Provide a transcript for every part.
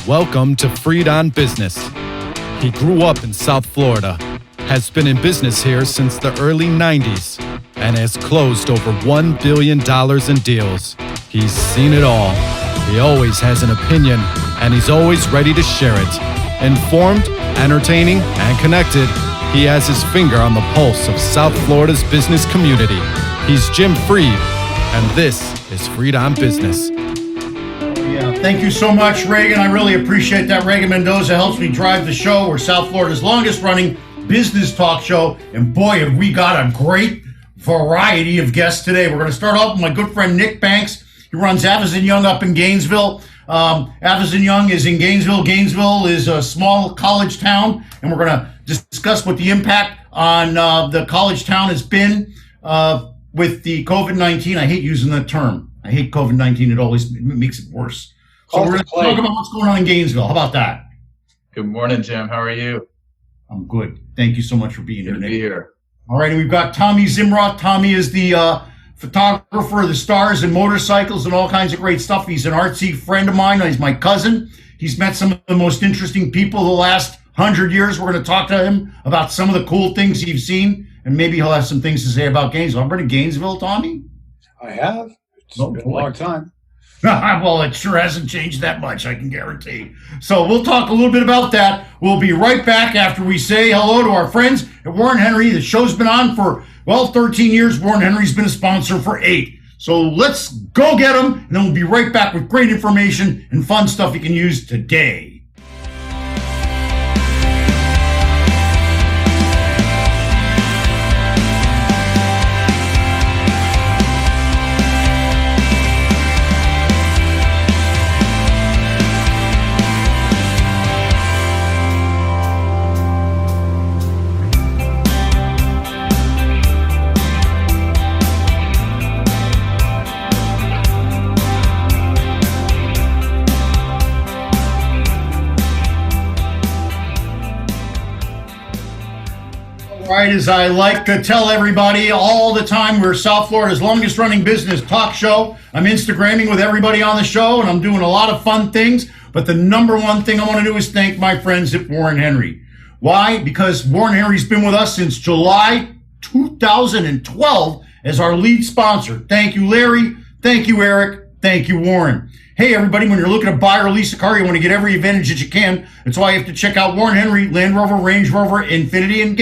Welcome to Freed on Business. He grew up in South Florida, has been in business here since the early 90s, and has closed over $1 billion in deals. He's seen it all. He always has an opinion, and he's always ready to share it. Informed, entertaining, and connected, he has his finger on the pulse of South Florida's business community. He's Jim Freed, and this is Freed on Business. Yeah, thank you so much, Reagan. I really appreciate that. Reagan Mendoza helps me drive the show. We're South Florida's longest running business talk show. And boy, have we got a great variety of guests today. We're going to start off with my good friend Nick Banks. He runs Avison Young up in Gainesville. Avison Young is in Gainesville. Gainesville is a small college town, and we're going to discuss what the impact on the college town has been with the COVID-19. I hate using that term. I hate COVID-19. It always makes it worse. So we're going to talk about what's going on in Gainesville. How about that? Good morning, Jim. How are you? I'm good. Thank you so much for being here, Good to Nick. be here. All right, and we've got Tommy Zimberoff. Tommy is the photographer of the stars and motorcycles and all kinds of great stuff. He's an artsy friend of mine. He's my cousin. He's met some of the most interesting people the last 100 years. We're going to talk to him about some of the cool things he's seen, and maybe he'll have some things to say about Gainesville. I've been to Gainesville, Tommy? I have. It's been a long time. Well, it sure hasn't changed that much, I can guarantee. So we'll talk a little bit about that. We'll be right back after we say hello to our friends at Warren Henry. The show's been on for, 13 years. Warren Henry's been a sponsor for 8. So let's go get them, and then we'll be right back with great information and fun stuff you can use today. Right, as I like to tell everybody all the time, we're South Florida's longest running business talk show. I'm Instagramming with everybody on the show, and I'm doing a lot of fun things. But the number one thing I want to do is thank my friends at Warren Henry. Why? Because Warren Henry's been with us since July 2012 as our lead sponsor. Thank you, Larry. Thank you, Eric. Thank you, Warren. Hey, everybody, when you're looking to buy or lease a car, you want to get every advantage that you can. That's why you have to check out Warren Henry, Land Rover, Range Rover, Infiniti and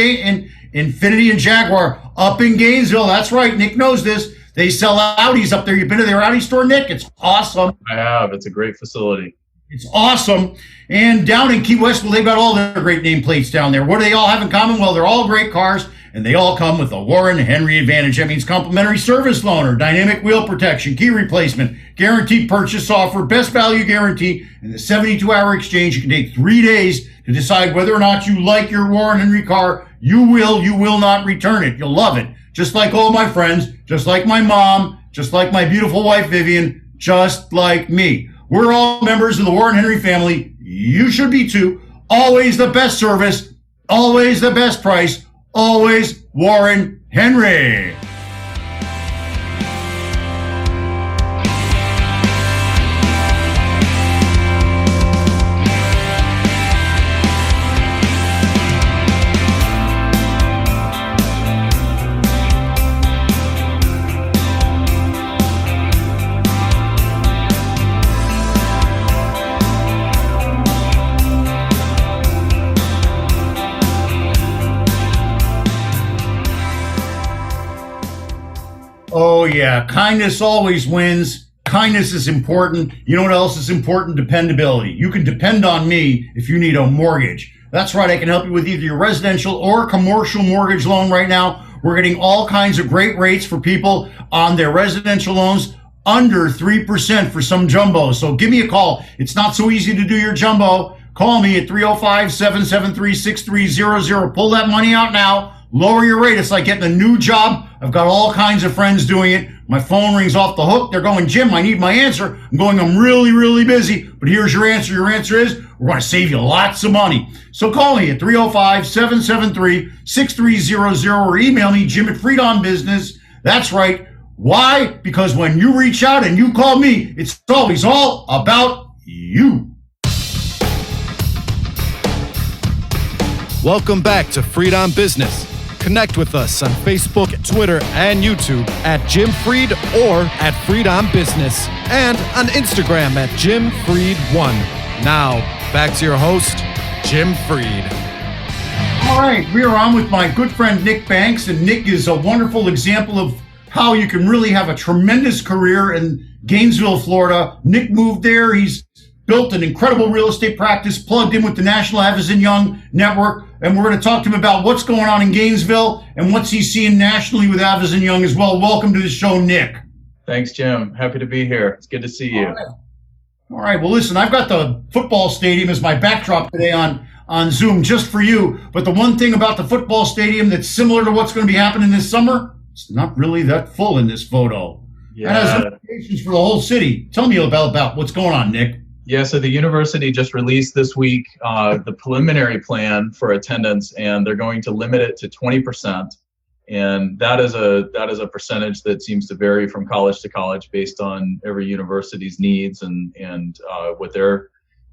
Jaguar up in Gainesville. That's right. Nick knows this. They sell Audis up there. You've been to their Audi store, Nick? It's awesome. I have. It's a great facility. It's awesome. And down in Key West, well, they've got all their great nameplates down there. What do they all have in common? Well, they're all great cars, and they all come with a Warren Henry Advantage. That means complimentary service loaner, dynamic wheel protection, key replacement, guaranteed purchase offer, best value guarantee, and the 72-hour exchange. You can take 3 days to decide whether or not you like your Warren Henry car. You will not return it. You'll love it. Just like all my friends, just like my mom, just like my beautiful wife, Vivian, just like me. We're all members of the Warren Henry family. You should be too. Always the best service, always the best price, always Warren Henry. Oh, yeah. Kindness always wins. Kindness is important. You know what else is important? Dependability. You can depend on me if you need a mortgage. That's right. I can help you with either your residential or commercial mortgage loan right now. We're getting all kinds of great rates for people on their residential loans, under 3% for some jumbos. So give me a call. It's not so easy to do your jumbo. Call me at 305-773-6300. Pull that money out now. Lower your rate. It's like getting a new job. I've got all kinds of friends doing it. My phone rings off the hook. They're going, Jim, I need my answer. I'm going, I'm really, really busy. But here's your answer. Your answer is, we're going to save you lots of money. So call me at 305-773-6300 or email me, Jim at Freed on Business. That's right. Why? Because when you reach out and you call me, it's always all about you. Welcome back to Freed on Business. Connect with us on Facebook, Twitter, and YouTube at Jim Freed or at Freed on Business, and on Instagram at Jim Freed1. Now, back to your host, Jim Freed. All right, we are on with my good friend Nick Banks, and Nick is a wonderful example of how you can really have a tremendous career in Gainesville, Florida. Nick moved there. He's built an incredible real estate practice, plugged in with the National Avison Young Network, and we're going to talk to him about what's going on in Gainesville and what's he's seeing nationally with Avison Young as well. Welcome to the show, Nick. Thanks, Jim. Happy to be here. It's good to see you. All right. Well, listen, I've got the football stadium as my backdrop today on Zoom just for you. But the one thing about the football stadium that's similar to what's going to be happening this summer, it's not really that full in this photo. Yeah. That has implications for the whole city. Tell me about what's going on, Nick. Yeah, so the university just released this week the preliminary plan for attendance, and they're going to limit it to 20%. And that is a percentage that seems to vary from college to college based on every university's needs and what they're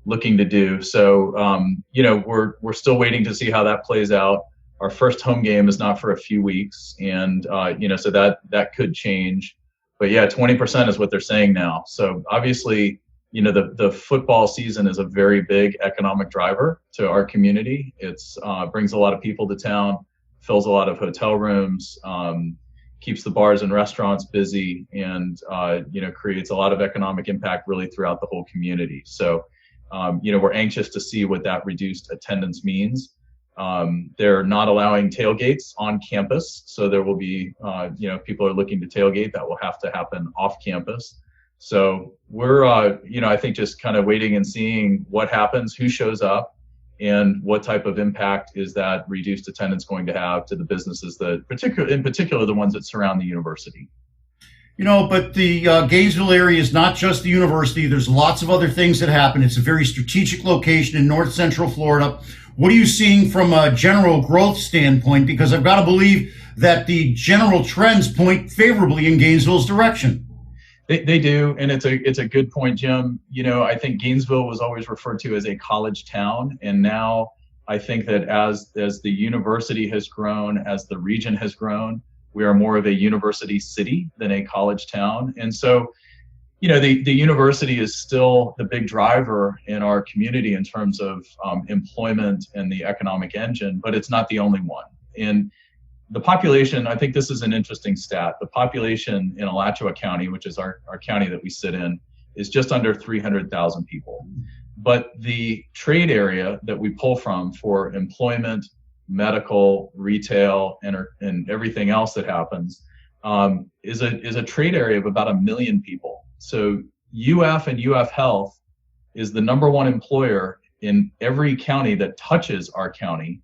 looking to do. So we're still waiting to see how that plays out. Our first home game is not for a few weeks, and so that could change. But yeah, 20% is what they're saying now. So obviously, the football season is a very big economic driver to our community. It's brings a lot of people to town, fills a lot of hotel rooms, keeps the bars and restaurants busy, and creates a lot of economic impact really throughout the whole community. So we're anxious to see what that reduced attendance means. They're not allowing tailgates on campus, so there will be if people are looking to tailgate, that will have to happen off campus. So we're, I think just kind of waiting and seeing what happens, who shows up, and what type of impact is that reduced attendance going to have to the businesses in particular, the ones that surround the university. But the Gainesville area is not just the university. There's lots of other things that happen. It's a very strategic location in north central Florida. What are you seeing from a general growth standpoint? Because I've got to believe that the general trends point favorably in Gainesville's direction. They do, and it's a good point, Jim. I think Gainesville was always referred to as a college town, and now I think that as the university has grown, as the region has grown, we are more of a university city than a college town. And so, the university is still the big driver in our community in terms of employment and the economic engine, but it's not the only one. And the population, I think this is an interesting stat. The population in Alachua County, which is our county that we sit in, is just under 300,000 people. But the trade area that we pull from for employment, medical, retail, and everything else that happens is a trade area of about 1 million people. So UF and UF Health is the number one employer in every county that touches our county.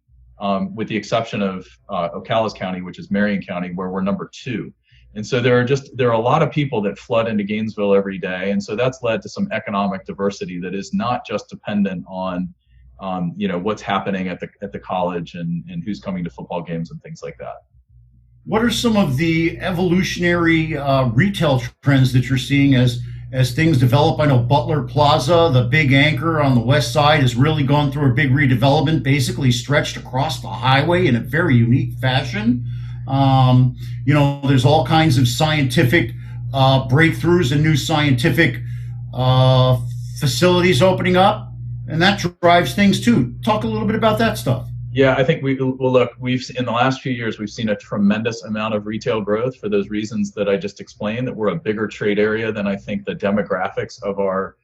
With the exception of Ocala County, which is Marion County, where we're number 2. And so there are a lot of people that flood into Gainesville every day. And so that's led to some economic diversity that is not just dependent on, what's happening at the college and who's coming to football games and things like that. What are some of the evolutionary retail trends that you're seeing as things develop? I know Butler Plaza, the big anchor on the west side, has really gone through a big redevelopment, basically stretched across the highway in a very unique fashion. There's all kinds of scientific breakthroughs and new scientific facilities opening up, and that drives things too. Talk a little bit about that stuff. Yeah, I think we've in the last few years, we've seen a tremendous amount of retail growth for those reasons that I just explained, that we're a bigger trade area than I think the demographics of our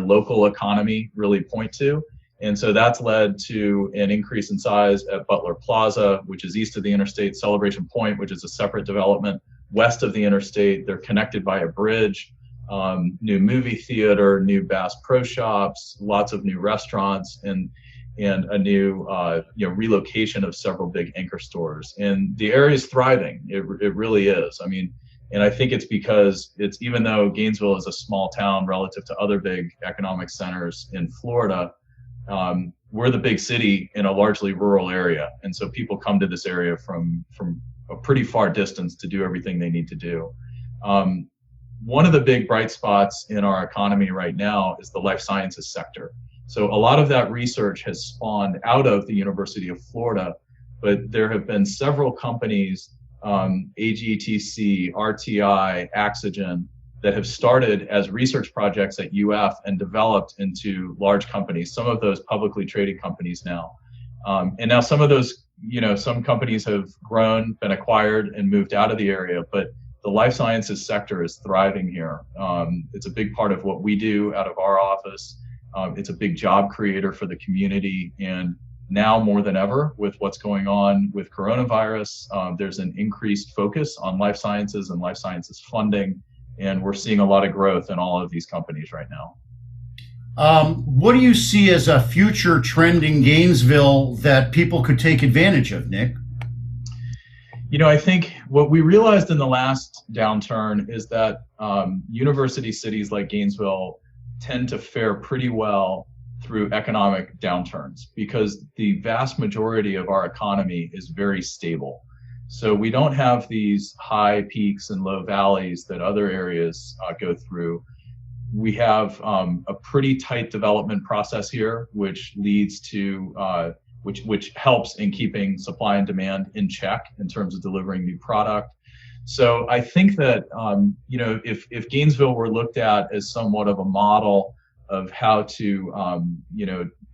local economy really point to. And so that's led to an increase in size at Butler Plaza, which is east of the interstate, Celebration Point, which is a separate development west of the interstate. They're connected by a bridge, new movie theater, new Bass Pro Shops, lots of new restaurants, and a new relocation of several big anchor stores. And the area is thriving. It really is. I mean, and I think it's because even though Gainesville is a small town relative to other big economic centers in Florida, we're the big city in a largely rural area. And so people come to this area from a pretty far distance to do everything they need to do. One of the big bright spots in our economy right now is the life sciences sector. So a lot of that research has spawned out of the University of Florida, but there have been several companies, AGTC, RTI, Axogen, that have started as research projects at UF and developed into large companies, some of those publicly traded companies now. And now some of those, some companies have grown, been acquired, and moved out of the area, but the life sciences sector is thriving here. It's a big part of what we do out of our office. It's a big job creator for the community. And now more than ever, with what's going on with coronavirus, there's an increased focus on life sciences and life sciences funding. And we're seeing a lot of growth in all of these companies right now. What do you see as a future trend in Gainesville that people could take advantage of, Nick? I think what we realized in the last downturn is that university cities like Gainesville tend to fare pretty well through economic downturns because the vast majority of our economy is very stable. So we don't have these high peaks and low valleys that other areas go through. We have a pretty tight development process here, which leads to which helps in keeping supply and demand in check in terms of delivering new product. So I think that if Gainesville were looked at as somewhat of a model of how to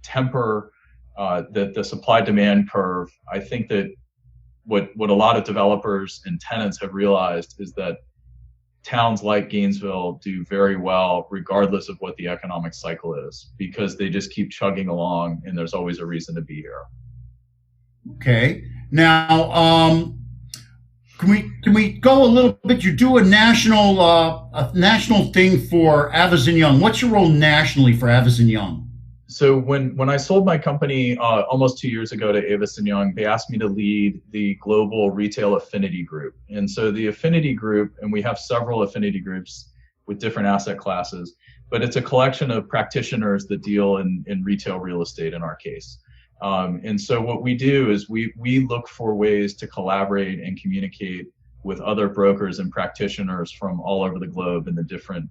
temper the supply demand curve, I think that what a lot of developers and tenants have realized is that towns like Gainesville do very well regardless of what the economic cycle is, because they just keep chugging along and there's always a reason to be here. Okay. Now, can we go a little bit? You do a national thing for Avison Young. What's your role nationally for Avison Young? So when I sold my company almost 2 years ago to Avison Young, they asked me to lead the global retail affinity group. And so the affinity group, and we have several affinity groups with different asset classes, but it's a collection of practitioners that deal in retail real estate in our case. And so what we do is we look for ways to collaborate and communicate with other brokers and practitioners from all over the globe in the different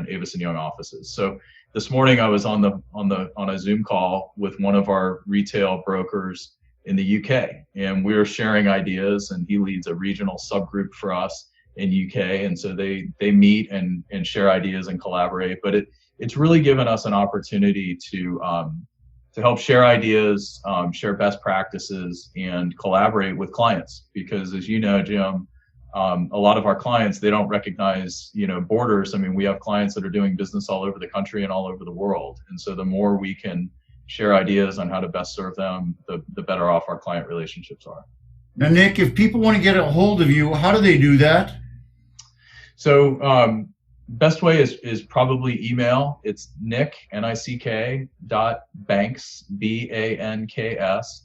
Avison Young offices. So this morning I was on a Zoom call with one of our retail brokers in the UK, and we were sharing ideas, and he leads a regional subgroup for us in UK. And so they meet and share ideas and collaborate, but it's really given us an opportunity to help share ideas, share best practices, and collaborate with clients. Because as you know, Jim, a lot of our clients, they don't recognize, borders. I mean, we have clients that are doing business all over the country and all over the world. And so the more we can share ideas on how to best serve them, the better off our client relationships are. Now, Nick, if people want to get a hold of you, how do they do that? So best way is probably email. It's Nick, NICK.Banks, BANKS,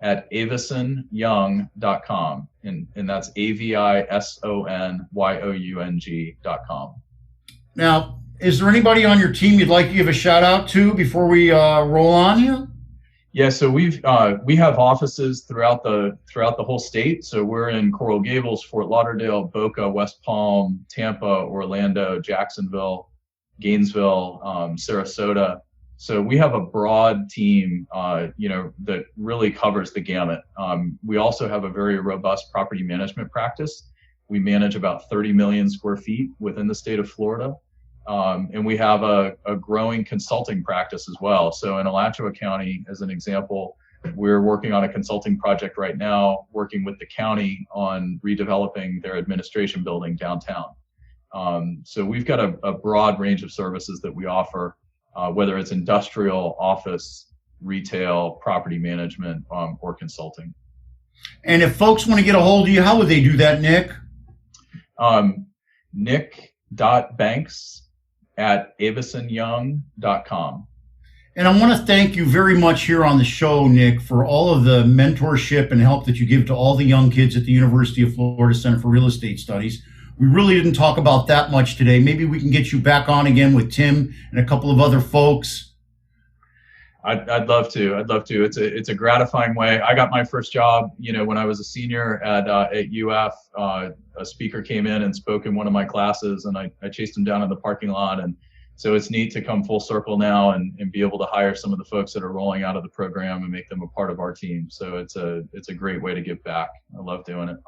@avisonyoung.com. And that's AVISONYOUNG.com. Now, is there anybody on your team you'd like to give a shout out to before we roll on here? Yeah, so we have offices throughout the whole state. So we're in Coral Gables, Fort Lauderdale, Boca, West Palm, Tampa, Orlando, Jacksonville, Gainesville, Sarasota. So we have a broad team, that really covers the gamut. We also have a very robust property management practice. We manage about 30 million square feet within the state of Florida. And we have a growing consulting practice as well. So in Alachua County, as an example, we're working on a consulting project right now, working with the county on redeveloping their administration building downtown. So we've got a broad range of services that we offer, whether it's industrial, office, retail, property management, or consulting. And if folks want to get a hold of you, how would they do that, Nick? Nick.Banks@avisonyoung.com. And I want to thank you very much here on the show, Nick, for all of the mentorship and help that you give to all the young kids at the University of Florida Center for Real Estate Studies. We really didn't talk about that much today. Maybe we can get you back on again with Tim and a couple of other folks. I'd love to. It's a gratifying way. I got my first job, when I was a senior at UF. A speaker came in and spoke in one of my classes, and I chased him down in the parking lot and So it's neat to come full circle now and be able to hire some of the folks that are rolling out of the program and make them a part of our team. So it's a great way to give back. I love doing it.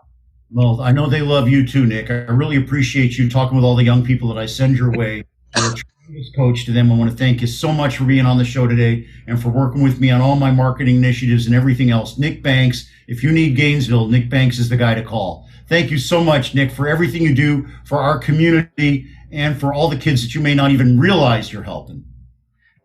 Well, I know they love you too, Nick. I really appreciate you talking with all the young people that I send your way. You're a tremendous coach to them. I want to thank you so much for being on the show today and for working with me on all my marketing initiatives and everything else. Nick Banks, if you need Gainesville, Nick Banks is the guy to call. Thank you so much, Nick, for everything you do for our community and for all the kids that you may not even realize you're helping.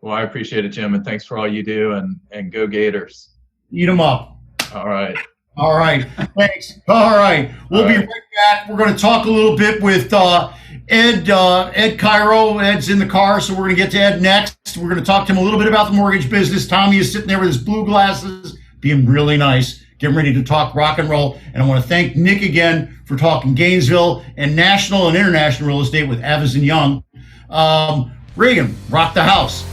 Well, I appreciate it, Jim, and thanks for all you do, and go Gators. Eat them up. All right. All right. Thanks. All right. We'll be right back. We're going to talk a little bit with Ed Cairo. Ed's in the car, so we're going to get to Ed next. We're going to talk to him a little bit about the mortgage business. Tommy is sitting there with his blue glasses, being really nice, getting ready to talk rock and roll. And I want to thank Nick again for talking Gainesville and national and international real estate with Avison Young. Regan, rock the house.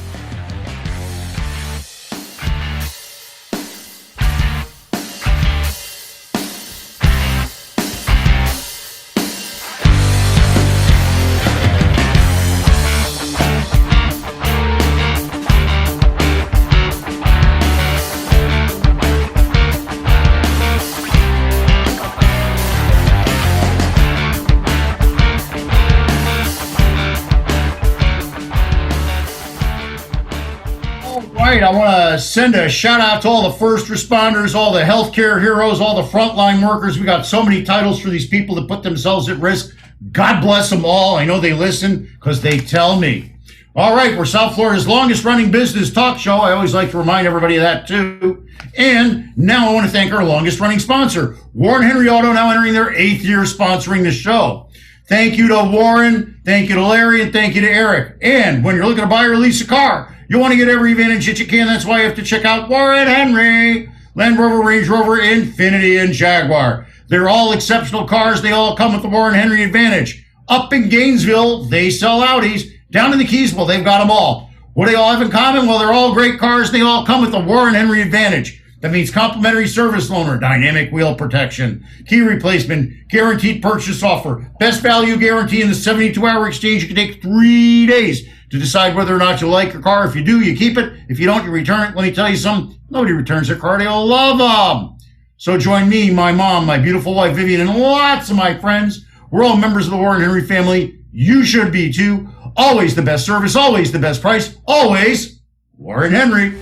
I want to send a shout out to all the first responders, all the healthcare heroes, all the frontline workers. We got so many titles for these people that put themselves at risk. God bless them all. I know they listen because they tell me. All right, we're South Florida's longest running business talk show. I always like to remind everybody of that too. And now I want to thank our longest running sponsor, Warren Henry Auto, now entering their 8th year sponsoring the show. Thank you to Warren, thank you to Larry, and thank you to Eric. And when you're looking to buy or lease a car, you want to get every advantage that you can. That's why you have to check out Warren Henry, Land Rover, Range Rover, Infiniti, and Jaguar. They're all exceptional cars. They all come with the Warren Henry advantage. Up in Gainesville, they sell Audis. Down in the Keys, well, they've got them all. What do they all have in common? Well, they're all great cars. They all come with the Warren Henry advantage. That means complimentary service loaner, dynamic wheel protection, key replacement, guaranteed purchase offer, best value guarantee in the 72-hour exchange. You can take 3 days to decide whether or not you like your car. If you do, you keep it. If you don't, you return it. Let me tell you something. Nobody returns their car. They all love them. So join me, my mom, my beautiful wife, Vivian, and lots of my friends. We're all members of the Warren Henry family. You should be too. Always the best service, always the best price, always Warren Henry.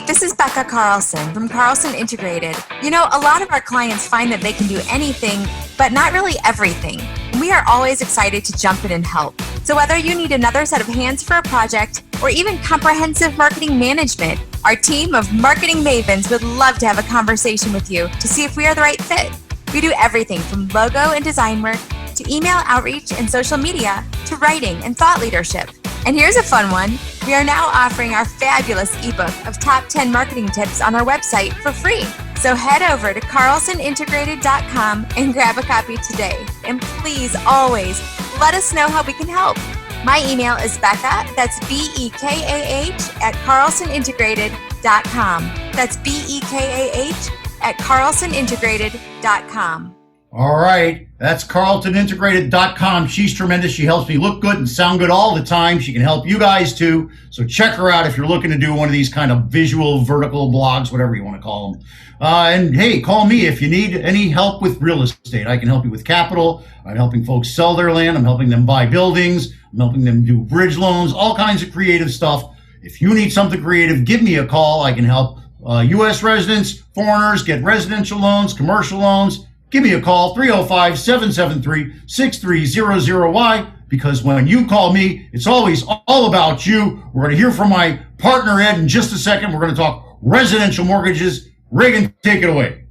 This is Becca Carlson from Carlson Integrated. You know, a lot of our clients find that they can do anything, but not really everything. We are always excited to jump in and help. So whether you need another set of hands for a project or even comprehensive marketing management, our team of marketing mavens would love to have a conversation with you to see if we are the right fit. We do everything from logo and design work to email outreach and social media to writing and thought leadership. And here's a fun one. We are now offering our fabulous ebook of top 10 marketing tips on our website for free. So head over to carlsonintegrated.com and grab a copy today. And please always let us know how we can help. My email is Becca, that's BEKAH at carlsonintegrated.com. That's BEKAH at carlsonintegrated.com. All right, that's carlsonintegrated.com. She's tremendous. She helps me look good and sound good all the time. She can help you guys too. So check her out if you're looking to do one of these kind of visual, vertical blogs, whatever you want to call them. And hey, call me if you need any help with real estate. I can help you with capital. I'm helping folks sell their land. I'm helping them buy buildings. I'm helping them do bridge loans, all kinds of creative stuff. If you need something creative, give me a call. I can help U.S. residents, foreigners get residential loans, commercial loans. Give me a call, 305-773-6300. Why? Because when you call me, it's always all about you. We're going to hear from my partner, Ed, in just a second. We're going to talk residential mortgages. Regan, take it away.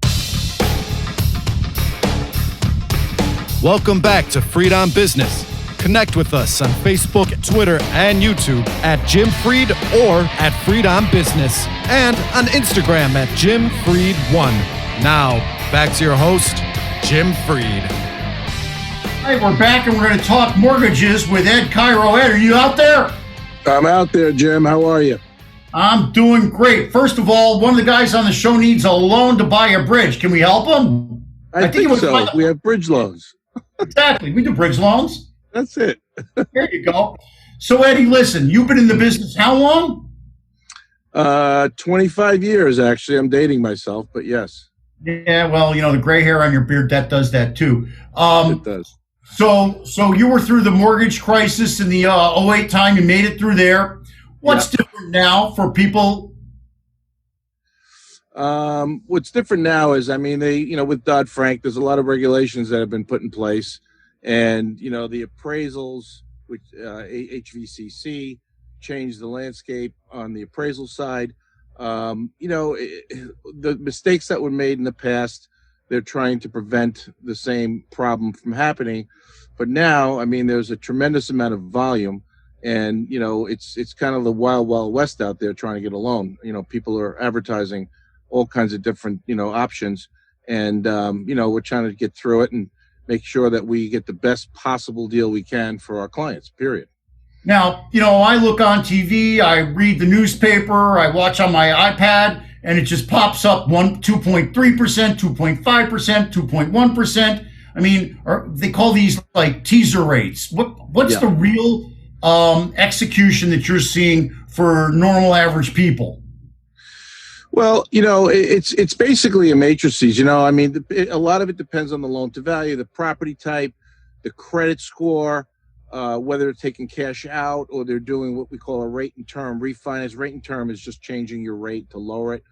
Welcome back to Freedom Business. Connect with us on Facebook, Twitter, and YouTube at Jim Freed or at Freed on Business, and on Instagram at Jim Freed1. Now, back to your host, Jim Freed. All right, we're back and we're going to talk mortgages with Ed Cairo. Ed, are you out there? I'm out there, Jim. How are you? I'm doing great. First of all, one of the guys on the show needs a loan to buy a bridge. Can we help him? I think so. We have bridge loans. Exactly. We do bridge loans. That's it. There you go. So, Eddie, listen, you've been in the business how long? 25 years, actually. I'm dating myself, but yes. Yeah, well, you know, the gray hair on your beard, that does that too. It does. So you were through the mortgage crisis in the 08 time. You made it through there. What's different now for people? What's different now is, I mean, with Dodd-Frank, there's a lot of regulations that have been put in place. And, the appraisals, which HVCC changed the landscape on the appraisal side. The mistakes that were made in the past, they're trying to prevent the same problem from happening. But now, I mean, there's a tremendous amount of volume, and, it's kind of the wild, wild west out there trying to get a loan. People are advertising all kinds of different, options. And, we're trying to get through it and make sure that we get the best possible deal we can for our clients, period. Now, I look on TV, I read the newspaper, I watch on my iPad, and it just pops up 2.3%, 2.5%, 2.1%. I mean, they call these like teaser rates. What's the real execution that you're seeing for normal average people? Well, it's basically a matrices. I mean, a lot of it depends on the loan to value, the property type, the credit score, whether they're taking cash out or they're doing what we call a rate and term refinance. Rate and term is just changing your rate to lower it.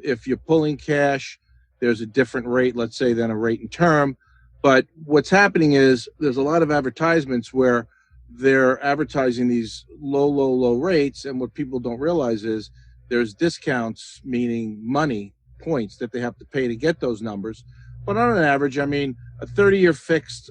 If you're pulling cash, there's a different rate, let's say, than a rate and term. But what's happening is there's a lot of advertisements where they're advertising these low rates, and what people don't realize is there's discounts, meaning money, points that they have to pay to get those numbers. But on an average, I mean, a 30-year fixed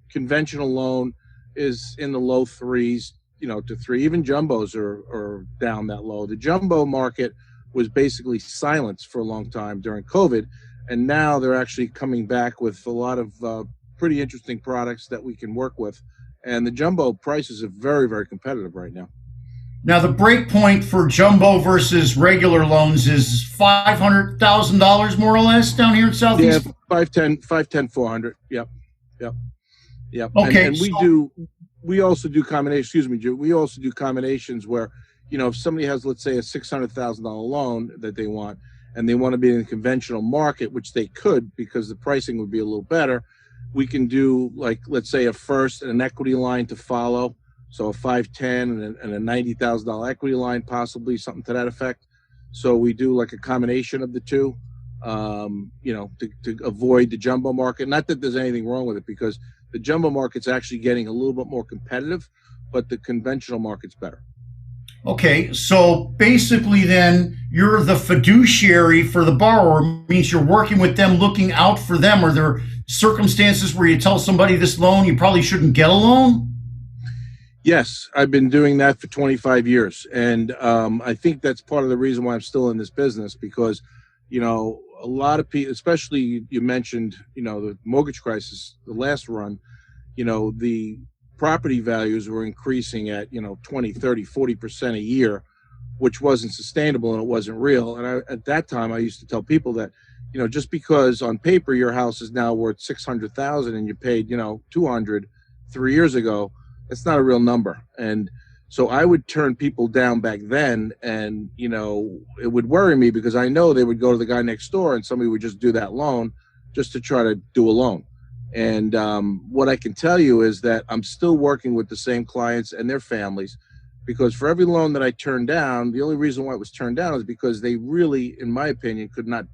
conventional loan is in the low threes, to 3. Even jumbos are down that low. The jumbo market was basically silenced for a long time during COVID, and now they're actually coming back with a lot of pretty interesting products that we can work with. And the jumbo prices are very, very competitive right now. Now, the break point for jumbo versus regular loans is $500,000 more or less down here in Southeast? Yeah, 510, 400. Yep. Okay. And we also do combinations, excuse me, Joe, we also do combinations where, if somebody has, let's say, a $600,000 loan that they want, and they want to be in the conventional market, which they could because the pricing would be a little better, we can do, like, let's say, a first and an equity line to follow. So a 510 and a $90,000 equity line, possibly something to that effect. So we do like a combination of the two, to avoid the jumbo market. Not that there's anything wrong with it, because the jumbo market's actually getting a little bit more competitive, but the conventional market's better. Okay, so basically then you're the fiduciary for the borrower, means you're working with them, looking out for them. Are there circumstances where you tell somebody this loan, you probably shouldn't get a loan? Yes, I've been doing that for 25 years. And I think that's part of the reason why I'm still in this business, because, a lot of people, especially you mentioned, the mortgage crisis, the last run, the property values were increasing at, 20, 30, 40% a year, which wasn't sustainable and it wasn't real. And at that time, I used to tell people that, just because on paper your house is now worth $600,000 and you paid, $200 3 years ago, that's not a real number. And so I would turn people down back then, and, it would worry me because I know they would go to the guy next door and somebody would just do that loan just to try to do a loan. And what I can tell you is that I'm still working with the same clients and their families, because for every loan that I turned down, the only reason why it was turned down is because they really, in my opinion, could not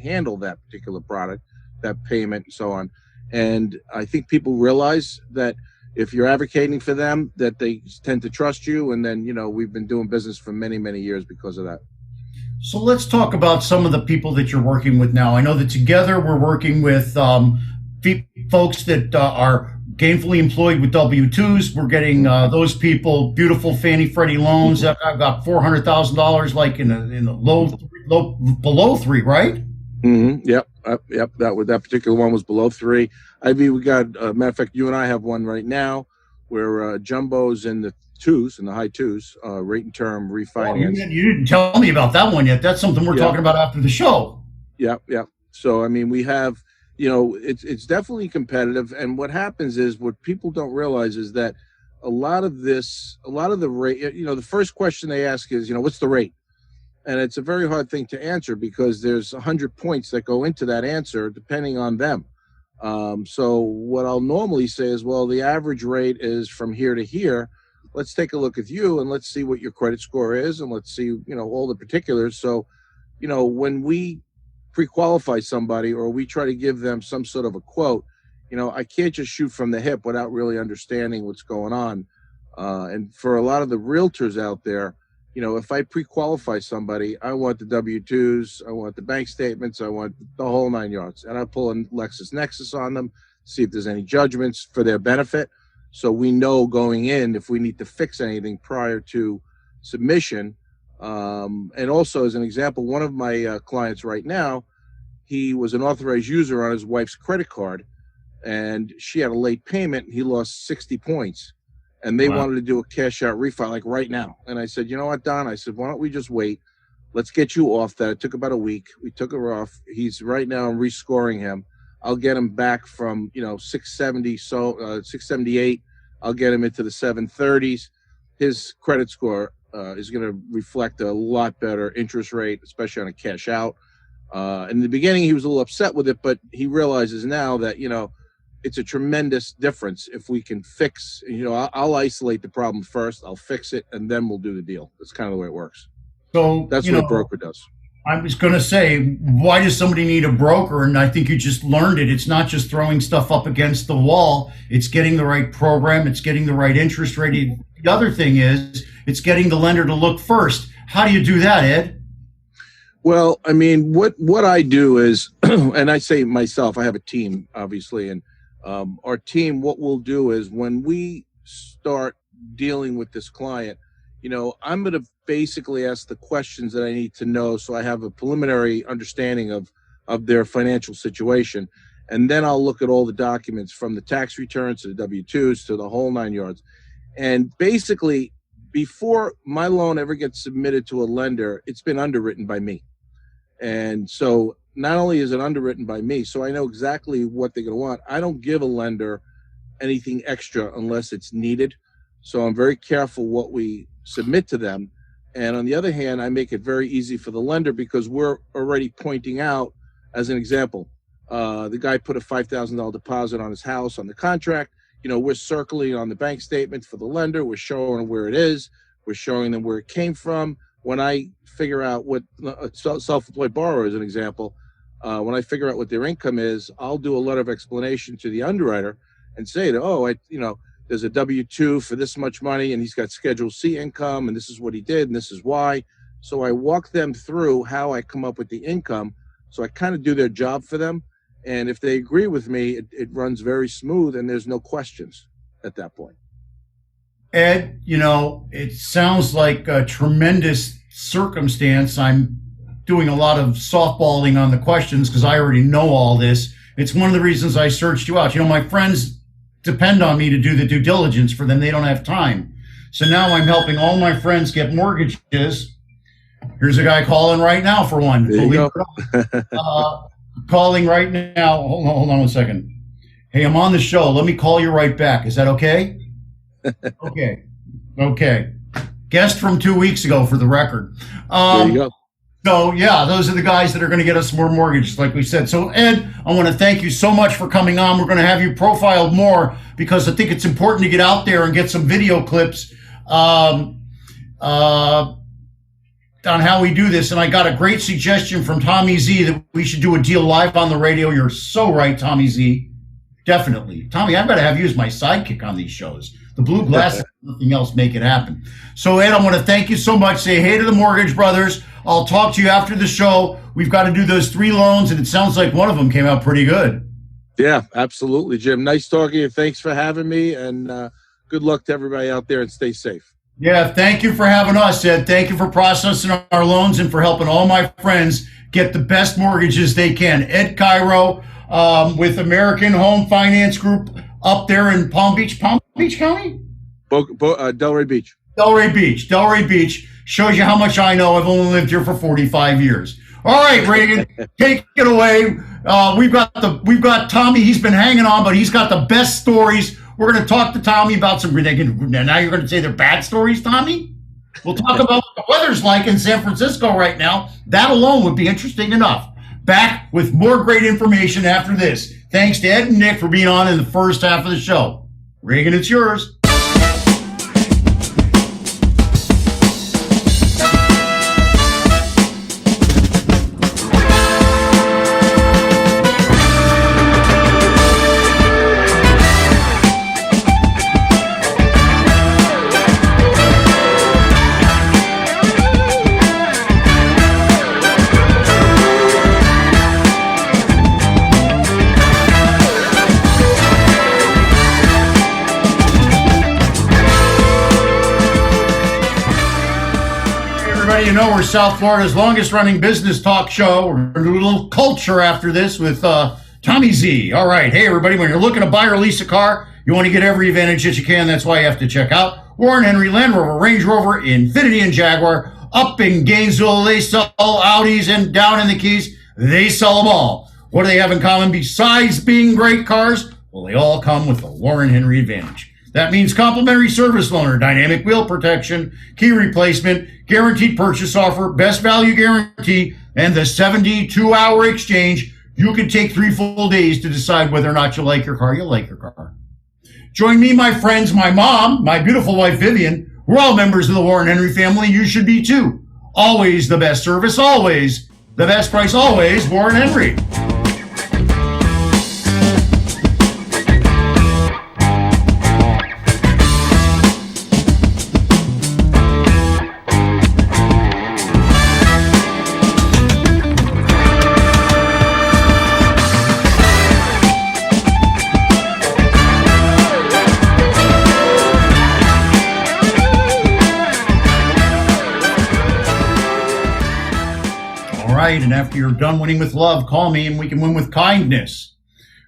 handle that particular product, that payment, and so on. And I think people realize that if you're advocating for them, that they tend to trust you. And then, we've been doing business for many, many years because of that. So let's talk about some of the people that you're working with now. I know that together we're working with folks that are gainfully employed with W-2s. We're getting those people beautiful Fannie Freddie loans. I've got $400,000 like in the low below 3, right? Mm-hmm. Yep. Yep. That particular one was below 3. I mean, we got matter of fact, you and I have one right now where jumbos in the 2s, in the high 2s, rate and term refinance. Oh, you didn't tell me about that one yet. That's something we're talking about after the show. Yeah. So I mean, we have, it's definitely competitive. And what happens is, what people don't realize is that a lot of the rate, the first question they ask is, what's the rate? And it's a very hard thing to answer because there's 100 points that go into that answer depending on them. So what I'll normally say is, well, the average rate is from here to here. Let's take a look at you and let's see what your credit score is, and let's see, all the particulars. So, when we pre-qualify somebody or we try to give them some sort of a quote, I can't just shoot from the hip without really understanding what's going on. And for a lot of the realtors out there, if I pre-qualify somebody, I want the W-2s, I want the bank statements, I want the whole 9 yards. And I pull a LexisNexis on them, see if there's any judgments for their benefit. So we know going in if we need to fix anything prior to submission. And also, as an example, one of my clients right now, he was an authorized user on his wife's credit card, and she had a late payment. He lost 60 points. And they wanted to do a cash out refi like right now. And I said, you know what, Don? I said, why don't we just wait? Let's get you off that. It took about a week. We took her off. He's right now, I'm rescoring him. I'll get him back from, 670, 678. I'll get him into the 730s. His credit score is going to reflect a lot better interest rate, especially on a cash out. In the beginning, he was a little upset with it, but he realizes now that, it's a tremendous difference if we can fix, I'll isolate the problem first, I'll fix it, and then we'll do the deal. That's kind of the way it works. So that's what a broker does. I was going to say, why does somebody need a broker? And I think you just learned it. It's not just throwing stuff up against the wall. It's getting the right program. It's getting the right interest rate. The other thing is, it's getting the lender to look first. How do you do that, Ed? Well, I mean, what I do is, and I say myself, I have a team, obviously, and our team, what we'll do is when we start dealing with this client, I'm going to basically ask the questions that I need to know so I have a preliminary understanding of their financial situation. And then I'll look at all the documents from the tax returns to the W-2s to the whole 9 yards. And basically, before my loan ever gets submitted to a lender, it's been underwritten by me. And so not only is it underwritten by me, so I know exactly what they're going to want. I don't give a lender anything extra unless it's needed. So I'm very careful what we submit to them. And on the other hand, I make it very easy for the lender because we're already pointing out, as an example, the guy put a $5,000 deposit on his house on the contract. We're circling on the bank statement for the lender. We're showing where it is. We're showing them where it came from. When I figure out what a self-employed borrower, as an example, when I figure out what their income is, I'll do a letter of explanation to the underwriter and say that, there's a W-2 for this much money and he's got Schedule C income and this is what he did and this is why. So I walk them through how I come up with the income. So I kind of do their job for them. And if they agree with me, it runs very smooth and there's no questions at that point. Ed, it sounds like a tremendous circumstance. I'm doing a lot of softballing on the questions because I already know all this. It's one of the reasons I searched you out. My friends depend on me to do the due diligence for them. They don't have time. So now I'm helping all my friends get mortgages. Here's a guy calling right now for one. There you go. Calling right now. Hold on 1 second. Hey, I'm on the show. Let me call you right back. Is that okay? Okay. Guest from 2 weeks ago, for the record. There you go. So, yeah, those are the guys that are going to get us more mortgages, like we said. So, Ed, I want to thank you so much for coming on. We're going to have you profiled more because I think it's important to get out there and get some video clips on how we do this. And I got a great suggestion from Tommy Z that we should do a deal live on the radio. You're so right, Tommy Z. Definitely. Tommy, I've got to have you as my sidekick on these shows. The blue glasses, nothing else, make it happen. So, Ed, I want to thank you so much. Say hey to the Mortgage Brothers. I'll talk to you after the show. We've got to do those 3 loans, and it sounds like one of them came out pretty good. Yeah, absolutely, Jim. Nice talking to you. Thanks for having me, and good luck to everybody out there, and stay safe. Yeah, thank you for having us, Ed. Thank you for processing our loans and for helping all my friends get the best mortgages they can. Ed Cairo with American Home Finance Group up there in Palm Beach County? Delray Beach. Delray Beach shows you how much I know. I've only lived here for 45 years. All right, Regan, take it away. We've got Tommy. He's been hanging on, but he's got the best stories. We're going to talk to Tommy about some ridiculous. Now you're going to say they're bad stories, Tommy? We'll talk about what the weather's like in San Francisco right now. That alone would be interesting enough. Back with more great information after this. Thanks to Ed and Nick for being on in the first half of the show. Regan, it's yours. You know, we're South Florida's longest running business talk show. We're going to do a little culture after this with Tommy Z. All right. Hey, everybody, when you're looking to buy or lease a car, you want to get every advantage that you can. That's why you have to check out Warren Henry, Land Rover, Range Rover, Infiniti, and Jaguar. Up in Gainesville, they sell Audis, and down in the Keys, they sell them all. What do they have in common besides being great cars? Well, they all come with the Warren Henry advantage. That means complimentary service loaner, dynamic wheel protection, key replacement, guaranteed purchase offer, best value guarantee, and the 72-hour exchange. You can take 3 full days to decide whether or not you like your car. You'll like your car. Join me, my friends, my mom, my beautiful wife, Vivian. We're all members of the Warren Henry family. You should be too. Always the best service, always the best price, always Warren Henry. And after you're done winning with love, call me and we can win with kindness.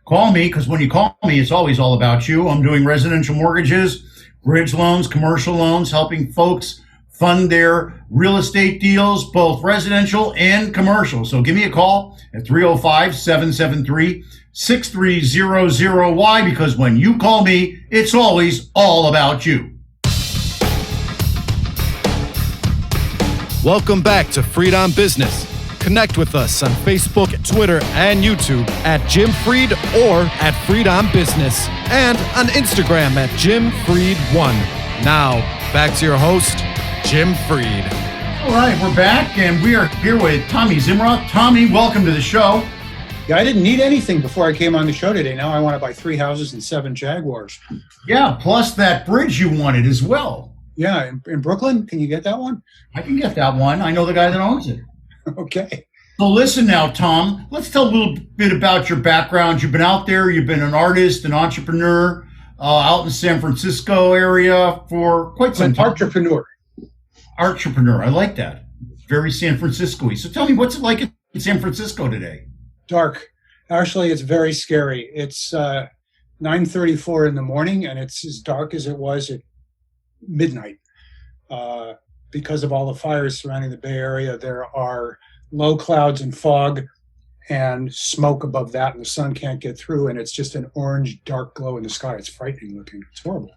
Call me, because when you call me, it's always all about you. I'm doing residential mortgages, bridge loans, commercial loans, helping folks fund their real estate deals, both residential and commercial. So give me a call at 305-773-6300. Why? Because when you call me, it's always all about you. Welcome back to Freed on Business. Connect with us on Facebook, Twitter, and YouTube at Jim Freed or at Freed on Business, and on Instagram at JimFreed1. Now, back to your host, Jim Freed. All right, we're back, and we are here with Tommy Zimberoff. Tommy, welcome to the show. Yeah, I didn't need anything before I came on the show today. Now I want to buy 3 houses and 7 Jaguars. Yeah, plus that bridge you wanted as well. Yeah, in Brooklyn, can you get that one? I can get that one. I know the guy that owns it. Okay. So listen now, Tom, let's tell a little bit about your background. You've been out there. You've been an artist, an entrepreneur out in San Francisco area for quite some time. Entrepreneur. I like that. Very San Francisco-y. So tell me, what's it like in San Francisco today? Dark. Actually, it's very scary. It's 9:34 in the morning, and it's as dark as it was at midnight. Because of all the fires surrounding the Bay Area, there are low clouds and fog and smoke above that, and the sun can't get through, and it's just an orange, dark glow in the sky. It's frightening looking. It's horrible.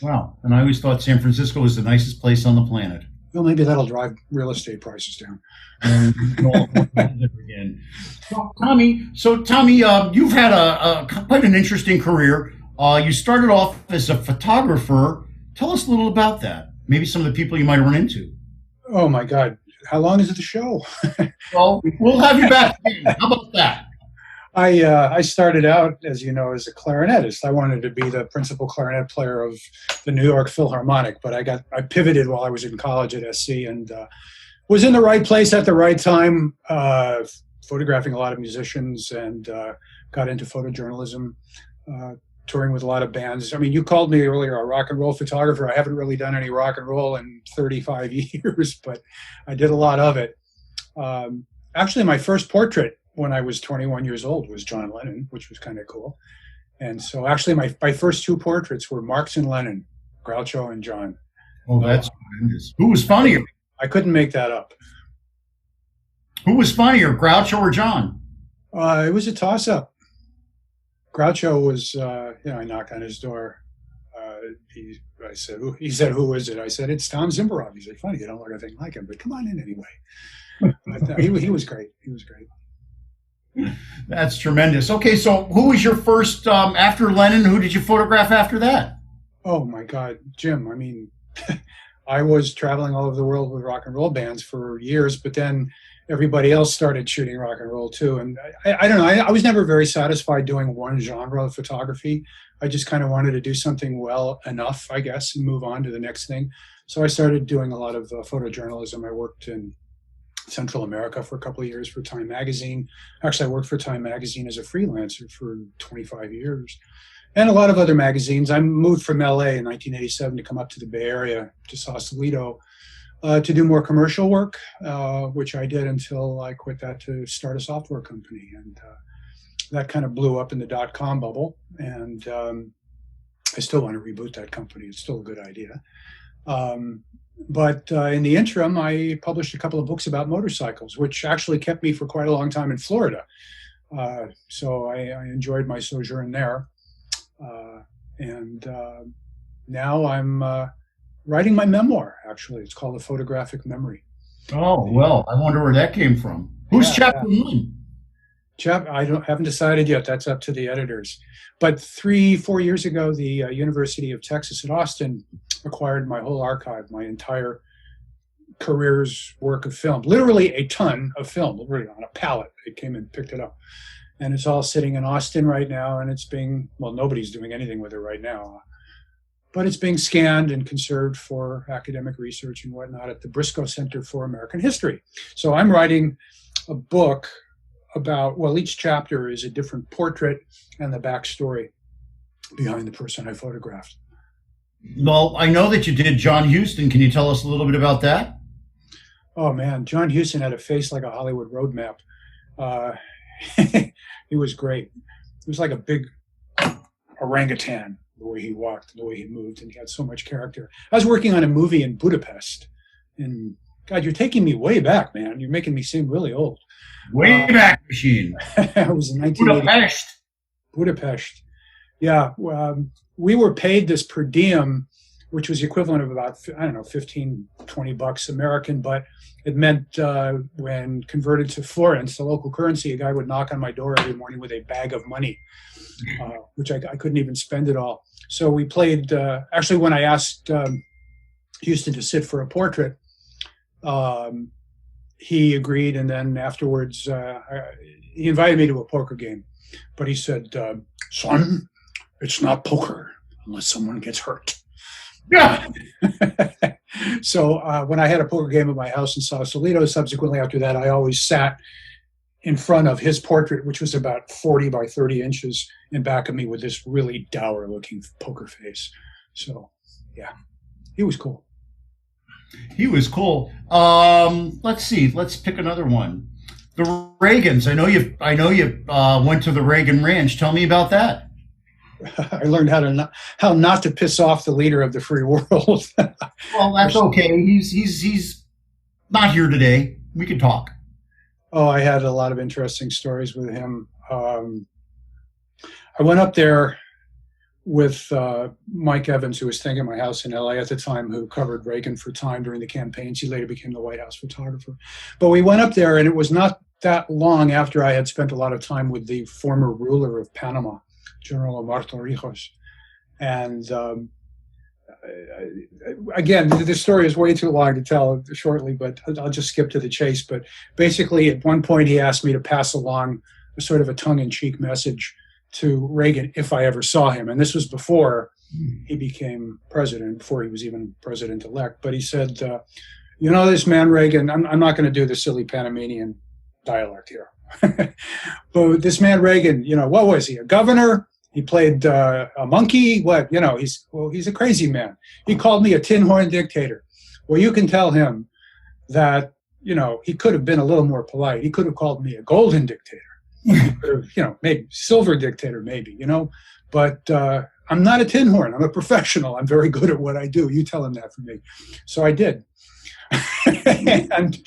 Wow. And I always thought San Francisco was the nicest place on the planet. Well, maybe that'll drive real estate prices down. Again. Tommy, you've had quite an interesting career. You started off as a photographer. Tell us a little about that. Maybe some of the people you might run into. Oh, my God. How long is it the show? Well, we'll have you back. How about that? I started out, as you know, as a clarinetist. I wanted to be the principal clarinet player of the New York Philharmonic, but I pivoted while I was in college at SC and was in the right place at the right time, photographing a lot of musicians and got into photojournalism, touring with a lot of bands. I mean, you called me earlier a rock and roll photographer. I haven't really done any rock and roll in 35 years, but I did a lot of it. Actually, my first portrait when I was 21 years old was John Lennon, which was kind of cool. And so actually my first two portraits were Marx and Lennon, Groucho and John. Oh, that's tremendous. Who was funnier? I couldn't make that up. Who was funnier, Groucho or John? It was a toss-up. Groucho was, I knocked on his door. He said, who is it? I said, it's Tom Zimberoff. He said, funny, you don't look anything like him, but come on in anyway. But, he was great. He was great. That's tremendous. Okay, so who was your first, after Lennon, who did you photograph after that? Oh, my God, Jim. I mean, I was traveling all over the world with rock and roll bands for years, but then everybody else started shooting rock and roll too. And I don't know, I was never very satisfied doing one genre of photography. I just kind of wanted to do something well enough, I guess, and move on to the next thing. So I started doing a lot of photojournalism. I worked in Central America for a couple of years for Time Magazine. Actually, I worked for Time Magazine as a freelancer for 25 years. And a lot of other magazines. I moved from LA in 1987 to come up to the Bay Area, to Sausalito, to do more commercial work, which I did until I quit that to start a software company. And that kind of blew up in the dot-com bubble. And I still want to reboot that company. It's still a good idea. But in the interim, I published a couple of books about motorcycles, which actually kept me for quite a long time in Florida. So I enjoyed my sojourn there. And now I'm writing my memoir, actually. It's called A Photographic Memory. Oh, well, I wonder where that came from. Who's chapter one? I haven't decided yet. That's up to the editors. But 3-4 years ago, the University of Texas at Austin acquired my whole archive, my entire career's work of film, literally a ton of film, literally on a pallet. They came and picked it up. And it's all sitting in Austin right now, and it's being, well, nobody's doing anything with it right now, but it's being scanned and conserved for academic research and whatnot at the Briscoe Center for American History. So I'm writing a book about, well, each chapter is a different portrait and the backstory behind the person I photographed. Well, I know that you did John Huston. Can you tell us a little bit about that? Oh, man, John Huston had a face like a Hollywood road map. He was great. He was like a big orangutan, the way he walked, the way he moved, and he had so much character. I was working on a movie in Budapest. And God, you're taking me way back, man. You're making me seem really old. Way back machine. I was in 1980. Budapest. Yeah. We were paid this per diem, which was the equivalent of about, I don't know, $15-20 American, but it meant when converted to florins, the local currency, a guy would knock on my door every morning with a bag of money, which I couldn't even spend it all. So we played, actually when I asked Huston to sit for a portrait, he agreed, and then afterwards he invited me to a poker game, but he said, son, it's not poker unless someone gets hurt. Yeah. So when I had a poker game at my house in Sausalito, subsequently after that, I always sat in front of his portrait, which was about 40 by 30 inches in back of me with this really dour looking poker face. So yeah, he was cool. He was cool. Let's see. Let's pick another one. The Reagans. I know you went to the Reagan Ranch. Tell me about that. I learned how not to piss off the leader of the free world. Well, that's okay. He's not here today. We can talk. Oh, I had a lot of interesting stories with him. I went up there with Mike Evans, who was staying at my house in LA at the time, who covered Reagan for Time during the campaigns. He later became the White House photographer. But we went up there, and it was not that long after I had spent a lot of time with the former ruler of Panama, General Omar Torrijos. And again, the story is way too long to tell shortly, but I'll just skip to the chase. But basically, at one point, he asked me to pass along a sort of a tongue-in-cheek message to Reagan if I ever saw him. And this was before he became president, before he was even president-elect. But he said, you know this man, Reagan, I'm not going to do the silly Panamanian dialect here. But this man Reagan, what was he? A governor? He played a monkey? What? He's a crazy man. He called me a tin horn dictator. Well, you can tell him that, he could have been a little more polite. He could have called me a golden dictator. He could have, maybe silver dictator, maybe, But I'm not a tin horn. I'm a professional. I'm very good at what I do. You tell him that for me. So I did. And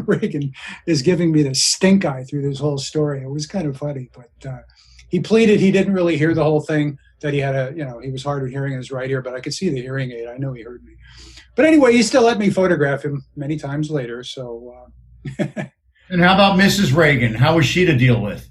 Reagan is giving me the stink eye through this whole story. It was kind of funny, but he pleaded he didn't really hear the whole thing, that he had he was hard of hearing in his right ear, but I could see the hearing aid. I know he heard me. But anyway, he still let me photograph him many times later. So. And how about Mrs. Reagan? How was she to deal with?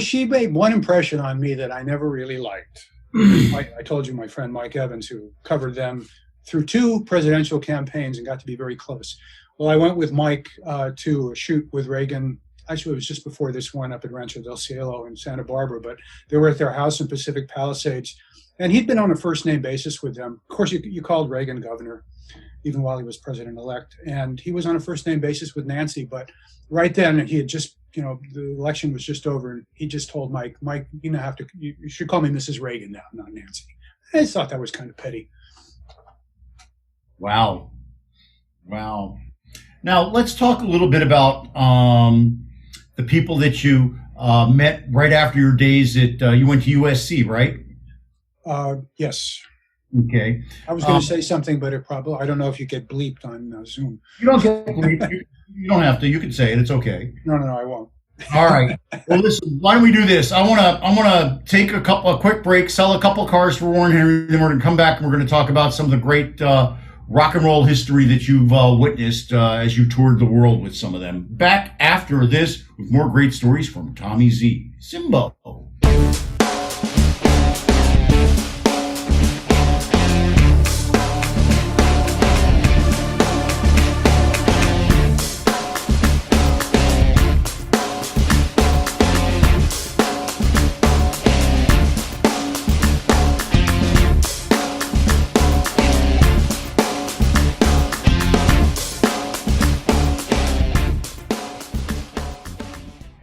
She made one impression on me that I never really liked. I told you my friend Mike Evans, who covered them through 2 presidential campaigns and got to be very close. Well, I went with Mike to a shoot with Reagan. Actually, it was just before this one up at Rancho del Cielo in Santa Barbara, but they were at their house in Pacific Palisades. And he'd been on a first-name basis with them. Of course, you called Reagan governor, even while he was president-elect. And he was on a first-name basis with Nancy. But right then, he had just, the election was just over. And he just told Mike, you should call me Mrs. Reagan now, not Nancy. I just thought that was kind of petty. Wow. Now, let's talk a little bit about the people that you met right after your days at, you went to USC, right? Yes. Okay. I was going to say something, but I don't know if you get bleeped on Zoom. You don't get bleeped. You don't have to. You can say it. It's okay. No, I won't. All right. Well, listen, why don't we do this? I want to take a quick break, sell a couple cars for Warren Henry, then we're going to come back and we're going to talk about some of the great rock and roll history that you've witnessed as you toured the world with some of them. Back after this with more great stories from Tommy Z. Zimbo.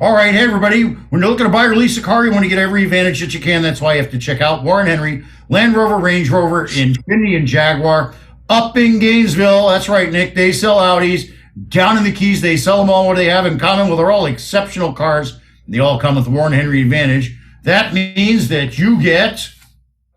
All right, hey everybody, when you're looking to buy or lease a car, you want to get every advantage that you can. That's why you have to check out Warren Henry, Land Rover, Range Rover, Infiniti, and Jaguar. Up in Gainesville, that's right, Nick, they sell Audis. Down in the Keys, they sell them all. What they have in common? Well, they're all exceptional cars. They all come with the Warren Henry Advantage. That means that you get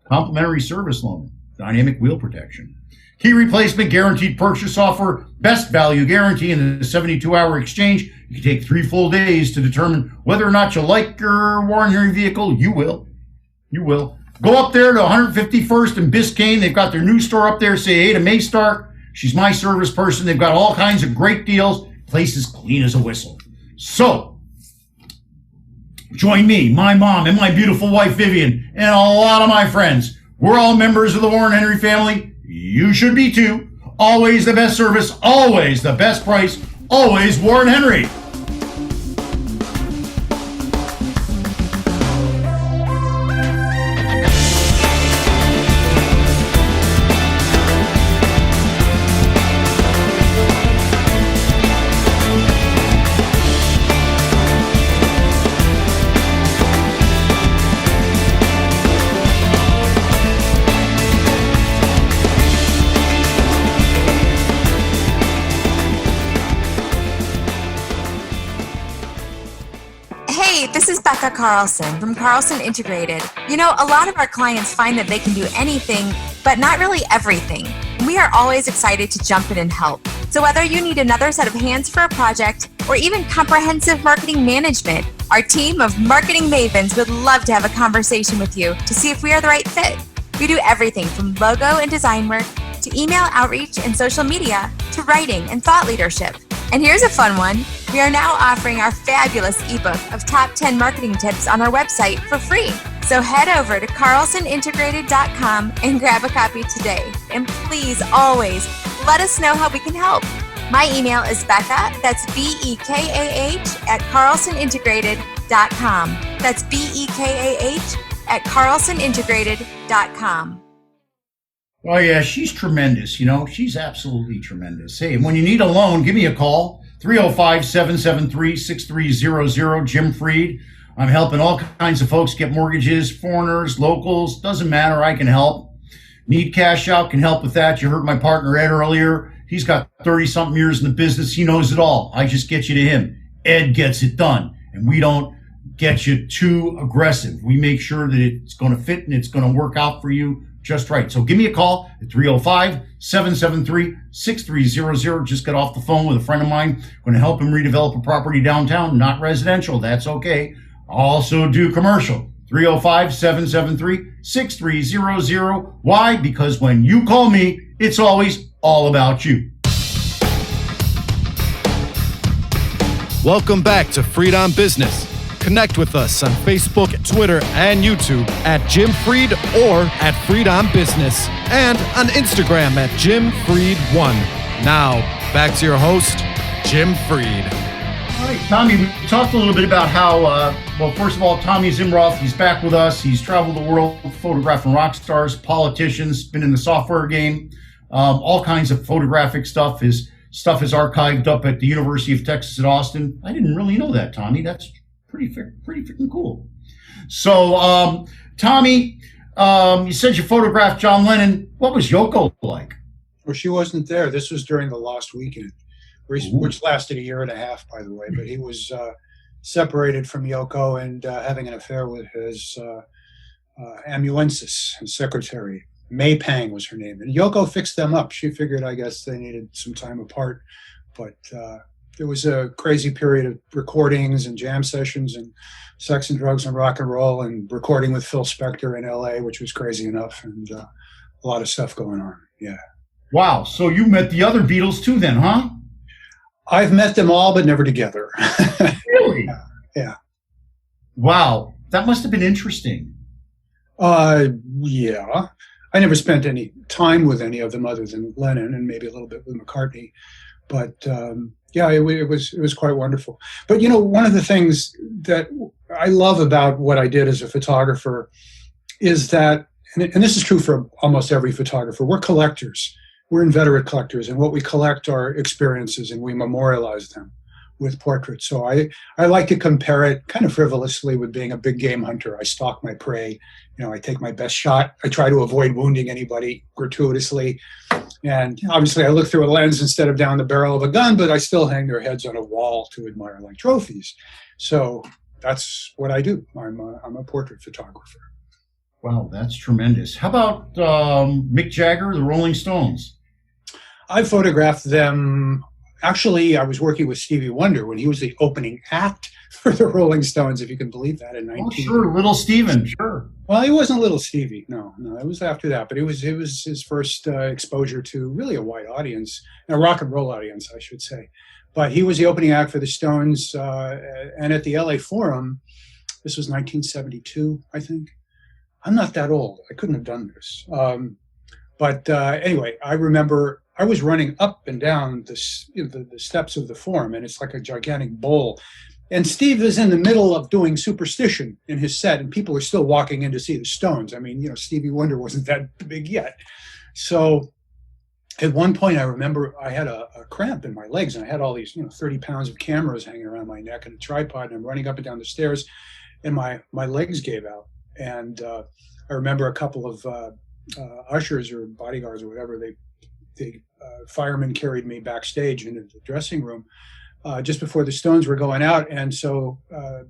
complimentary service loan, dynamic wheel protection, key replacement, guaranteed purchase offer, best value guarantee, and a 72-hour exchange. You can take 3 full days to determine whether or not you like your Warren Henry vehicle. You will. Go up there to 151st and Biscayne. They've got their new store up there. Say hey to May Stark. She's my service person. They've got all kinds of great deals. Place is clean as a whistle. So, join me, my mom, and my beautiful wife, Vivian, and a lot of my friends. We're all members of the Warren Henry family. You should be too. Always the best service. Always the best price. Always Warren Henry. This is Becca Carlson from Carlson Integrated. A lot of our clients find that they can do anything, but not really everything. We are always excited to jump in and help. So whether you need another set of hands for a project or even comprehensive marketing management, our team of marketing mavens would love to have a conversation with you to see if we are the right fit. We do everything from logo and design work to email outreach and social media to writing and thought leadership. And here's a fun one. We are now offering our fabulous ebook of top 10 marketing tips on our website for free. So head over to carlsonintegrated.com and grab a copy today. And please always let us know how we can help. My email is Becca, that's BEKAH at carlsonintegrated.com. That's BEKAH at carlsonintegrated.com. Oh, yeah, she's tremendous. She's absolutely tremendous. Hey, when you need a loan, give me a call. 305-773-6300. Jim Freed. I'm helping all kinds of folks get mortgages, foreigners, locals, doesn't matter. I can help. Need cash out, can help with that. You heard my partner Ed earlier. He's got 30-something years in the business. He knows it all. I just get you to him. Ed gets it done. And we don't get you too aggressive. We make sure that it's going to fit and it's going to work out for you just right. So give me a call at 305-773-6300. Just got off the phone with a friend of mine. Going to help him redevelop a property downtown, not residential. That's okay. Also do commercial. 305-773-6300. Why? Because when you call me, it's always all about you. Welcome back to Freed on Business. Connect with us on Facebook, Twitter, and YouTube at Jim Freed or at Freed on Business, and on Instagram at JimFreed1. Now, back to your host, Jim Freed. All right, Tommy, we talked a little bit about how, well, first of all, Tommy Zimberoff, he's back with us. He's traveled the world photographing rock stars, politicians, been in the software game, all kinds of photographic stuff. His stuff is archived up at the University of Texas at Austin. I didn't really know that, Tommy. That's pretty freaking cool. So, Tommy, you said you photographed John Lennon. What was Yoko like? Well, she wasn't there. This was during the Lost Weekend, which lasted a year and a half, by the way. But he was separated from Yoko and having an affair with his amanuensis, his secretary. May Pang was her name. And Yoko fixed them up. She figured, I guess, they needed some time apart. But it was a crazy period of recordings and jam sessions and sex and drugs and rock and roll and recording with Phil Spector in L.A., which was crazy enough, and a lot of stuff going on. Yeah. Wow. So you met the other Beatles too then, huh? I've met them all, but never together. Really? Yeah. Wow. That must have been interesting. Yeah. I never spent any time with any of them other than Lennon and maybe a little bit with McCartney. But yeah, it was quite wonderful. But, you know, one of the things that I love about what I did as a photographer is that, and this is true for almost every photographer, we're collectors. We're inveterate collectors, and what we collect are experiences, and we memorialize them with portraits. So I like to compare it kind of frivolously with being a big game hunter. I stalk my prey. You know, I take my best shot. I try to avoid wounding anybody gratuitously. And obviously I look through a lens instead of down the barrel of a gun, but I still hang their heads on a wall to admire like trophies. So that's what I do. I'm a portrait photographer. Wow, that's tremendous. How about Mick Jagger, the Rolling Stones? I photographed them. Actually, I was working with Stevie Wonder when he was the opening act for the Rolling Stones, if you can believe that, in 19. Oh, sure, Little Steven, sure. Well, he wasn't Little Stevie. No, it was after that. But it was his first exposure to really a wide audience, a rock and roll audience, I should say. But he was the opening act for the Stones, and at the LA Forum. This was 1972, I think. I'm not that old. I couldn't have done this. But anyway, I remember I was running up and down the steps of the Forum, and it's like a gigantic bowl. And Steve is in the middle of doing Superstition in his set, and people are still walking in to see the Stones. I mean, you know, Stevie Wonder wasn't that big yet. So at one point, I remember I had a cramp in my legs, and I had all these, 30 pounds of cameras hanging around my neck and a tripod, and I'm running up and down the stairs, and my legs gave out. And I remember a couple of ushers or bodyguards or whatever, the firemen carried me backstage into the dressing room just before the Stones were going out. And so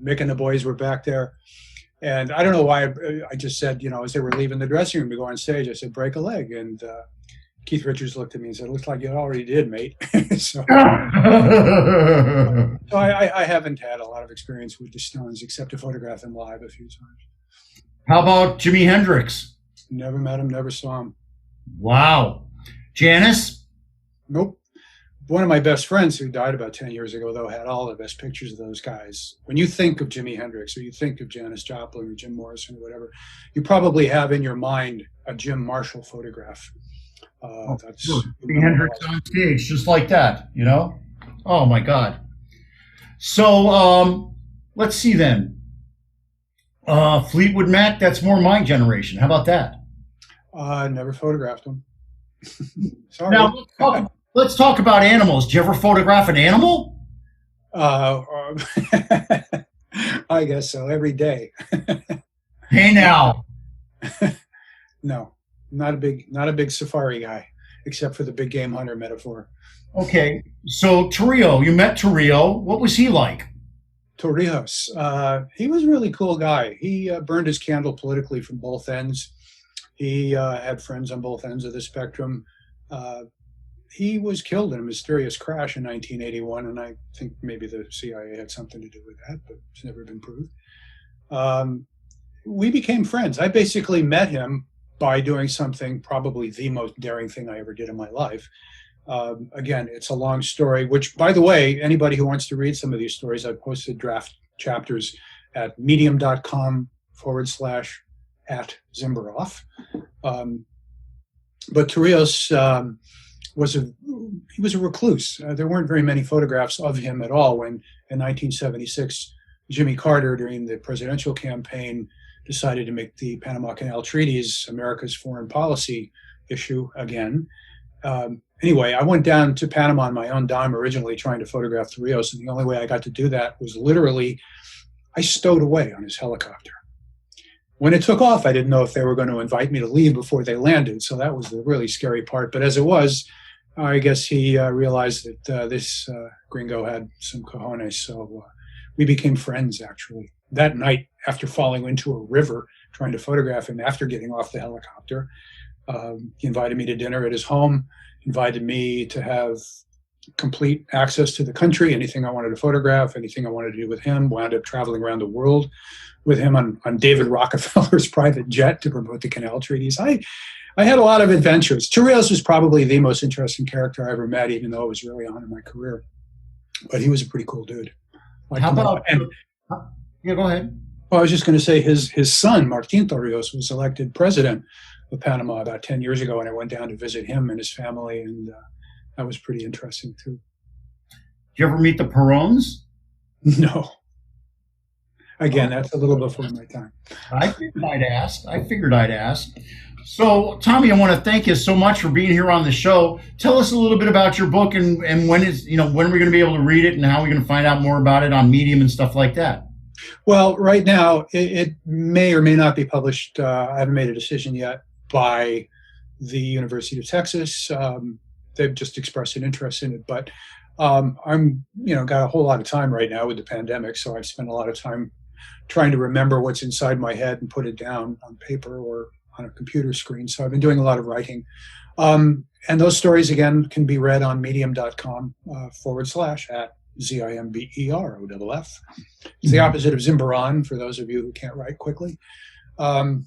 Mick and the boys were back there. And I don't know why I just said, as they were leaving the dressing room to go on stage, I said, break a leg. And Keith Richards looked at me and said, looks like you already did, mate. So I haven't had a lot of experience with the Stones except to photograph them live a few times. How about Jimmie Hendrix? Never met him, never saw him. Wow. Janis? Nope. One of my best friends who died about 10 years ago, though, had all the best pictures of those guys. When you think of Jimmie Hendrix or you think of Janis Joplin or Jim Morrison or whatever, you probably have in your mind a Jim Marshall photograph. That's Jimmie Hendrix on stage, just like that, Oh, my God. So let's see then. Fleetwood Mac, that's more my generation. How about that? Never photographed him. Sorry. Now, let's talk about animals. Did you ever photograph an animal? Uh, I guess so. Every day. Hey now. No, not a big safari guy, except for the big game hunter metaphor. Okay, so Torrio, you met Torrio. What was he like? Torrijos, he was a really cool guy. He burned his candle politically from both ends. He had friends on both ends of the spectrum. He was killed in a mysterious crash in 1981, and I think maybe the CIA had something to do with that, but it's never been proved. We became friends. I basically met him by doing something, probably the most daring thing I ever did in my life. Again, it's a long story, which, by the way, anybody who wants to read some of these stories, I've posted draft chapters at medium.com/@Zimberoff. But Torrijos was a recluse. There weren't very many photographs of him at all when, in 1976, Jimmy Carter, during the presidential campaign, decided to make the Panama Canal Treaties America's foreign policy issue again. Anyway, I went down to Panama on my own dime originally trying to photograph Torrijos, and the only way I got to do that was literally I stowed away on his helicopter. When it took off, I didn't know if they were going to invite me to leave before they landed, so that was the really scary part. But as it was, I guess he realized that this gringo had some cojones, so we became friends, actually. That night, after falling into a river, trying to photograph him after getting off the helicopter, he invited me to dinner at his home, invited me to have complete access to the country, anything I wanted to photograph, anything I wanted to do with him, wound up traveling around the world with him on David Rockefeller's private jet to promote the canal treaties. I had a lot of adventures. Torrijos was probably the most interesting character I ever met, even though it was early on in my career. But he was a pretty cool dude. How about... Yeah, go ahead. Well, I was just going to say his son, Martin Torrijos, was elected president of Panama about 10 years ago, and I went down to visit him and his family, and that was pretty interesting, too. Did you ever meet the Perons? No. Again, that's a little before my time. I figured I'd ask. So, Tommy, I want to thank you so much for being here on the show. Tell us a little bit about your book and when are we going to be able to read it and how are we going to find out more about it on Medium and stuff like that? Well, right now, it may or may not be published. I haven't made a decision yet by the University of Texas. They've just expressed an interest in it, but I'm, got a whole lot of time right now with the pandemic, so I've spent a lot of time trying to remember what's inside my head and put it down on paper or on a computer screen. So I've been doing a lot of writing. And those stories, again, can be read on medium.com /@ZIMBEROFF. It's the opposite of Zimberon, for those of you who can't write quickly. Again,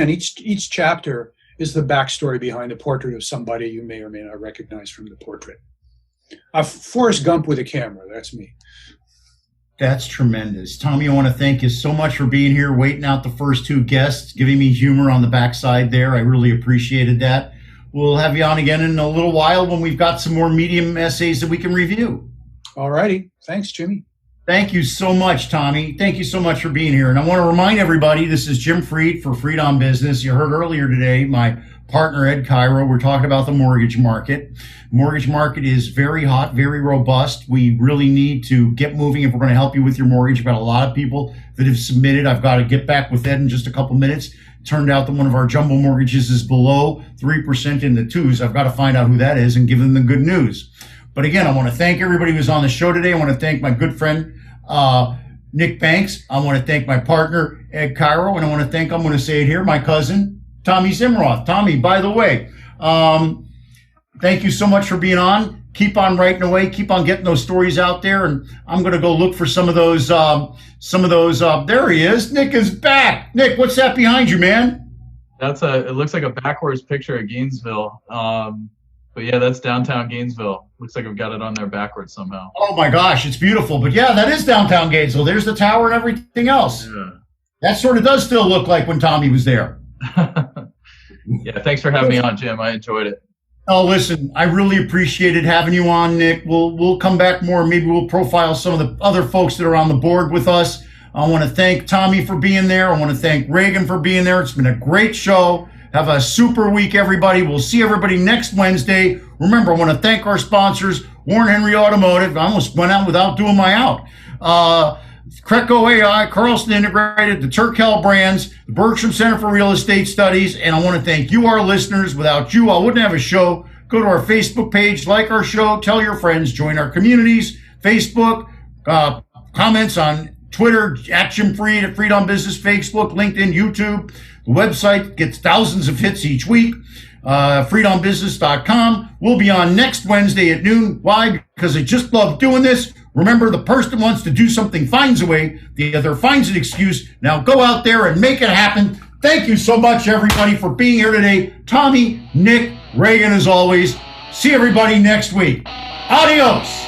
each chapter is the backstory behind a portrait of somebody you may or may not recognize from the portrait. Forrest Gump with a camera, that's me. That's tremendous. Tommy, I want to thank you so much for being here, waiting out the first two guests, giving me humor on the backside there. I really appreciated that. We'll have you on again in a little while when we've got some more Medium essays that we can review. All righty. Thanks, Jimmy. Thank you so much, Tommy. Thank you so much for being here. And I want to remind everybody, this is Jim Fried for Fried on Business. You heard earlier today, my partner, Ed Cairo, we're talking about the mortgage market. Mortgage market is very hot, very robust. We really need to get moving if we're going to help you with your mortgage. We've got a lot of people that have submitted. I've got to get back with Ed in just a couple minutes. Turned out that one of our jumbo mortgages is below 3% in the twos. I've got to find out who that is and give them the good news. But again, I want to thank everybody who's on the show today. I want to thank my good friend, Nick Banks. I want to thank my partner, Ed Cairo. And I want to thank, I'm going to say it here, my cousin, Tommy Zimberoff. Tommy, by the way, thank you so much for being on. Keep on writing away. Keep on getting those stories out there. And I'm going to go look for some of those, there he is. Nick is back. Nick, what's that behind you, man? It looks like a backwards picture of Gainesville. But yeah, that's downtown Gainesville. Looks like I've got it on there backwards somehow. Oh my gosh, it's beautiful. But yeah, that is downtown Gainesville. There's the tower and everything else. Yeah. That sort of does still look like when Tommy was there. Yeah, thanks for having me on, Jim. I enjoyed it. Oh, listen, I really appreciated having you on, Nick. We'll come back more. Maybe we'll profile some of the other folks that are on the board with us. I want to thank Tommy for being there. I want to thank Regan for being there. It's been a great show. Have a super week, everybody. We'll see everybody next Wednesday. Remember, I want to thank our sponsors, Warren Henry Automotive. I almost went out without doing my out. Creco AI, Carlson Integrated, the Turkel Brands, the Bergstrom Center for Real Estate Studies, and I want to thank you, our listeners. Without you, I wouldn't have a show. Go to our Facebook page, like our show, tell your friends, join our communities, Facebook, comments on Twitter, at Jim Freed, at Freed on Business, Facebook, LinkedIn, YouTube. The website gets thousands of hits each week. freedonbusiness.com. We'll be on next Wednesday at noon. Why? Because I just love doing this. Remember, the person that wants to do something finds a way. The other finds an excuse. Now go out there and make it happen. Thank you so much, everybody, for being here today. Tommy, Nick, Reagan, as always. See everybody next week. Adios.